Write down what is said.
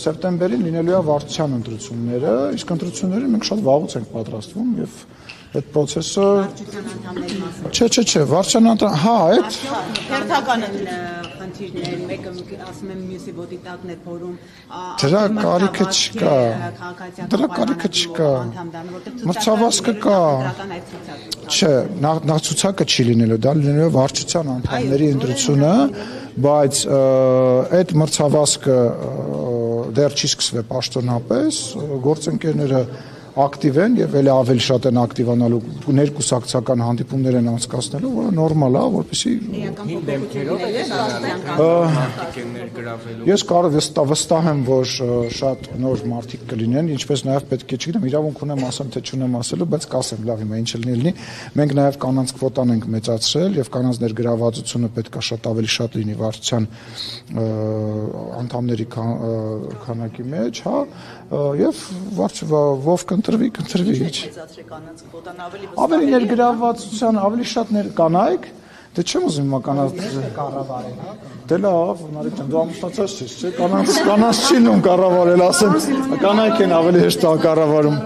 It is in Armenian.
սեպտեմբերին լինելու է վարչության ընտրությունները, իսկ ընտրություններին մենք շատ վաղուց ենք պատրաստվում եւ այդ process-ը Չէ, վարչության հա, այդ հերթական խնդիրներ, մեկը ասում եմ մյուսի ոտի տակն է փորում, դրա կարիքը չկա, մրցավազքը կա, չէ, նախ ցուցակը չի լինելու, դա լինելու է վարչության անդամների ընտրությունը, բայց այդ մրցավազքը դեռ չի սկսվել պաշտոնապես, գործընկերները ակտիվ են եւ ավելի շատ են ակտիվանալու ներկուսակցական հանդիպումներ են անցկացնելու, որը նորմալ է, որպեսզի Ես վստահ եմ, որ շատ նոր մարդիկ կլինեն, ինչպես նաեւ պետք է, չգիտեմ, իրավունք ունեմ ասեմ թե չունեմ ասելու, բայց կասեմ, լավ, հիմա ինչ լինի, մենք նաեւ կանանց կվոտան ենք մեծացրել եւ կանանց ներգրավվածությունը պետք է շատ լինի վարչության անդամների քանակի մեջ, հա, եւ ով կընտրվի, ավելի ներգրավվածության, ավելի շատ կանայք, դե չեմ ուզում հիմա կանանց Դե լավ, Նարեկ ջան, դու ամուսնացած ես, չէ՞, կանանց չի լինում կառավարել, ասեմ, կանայք են ավելի հեշտ կառավարում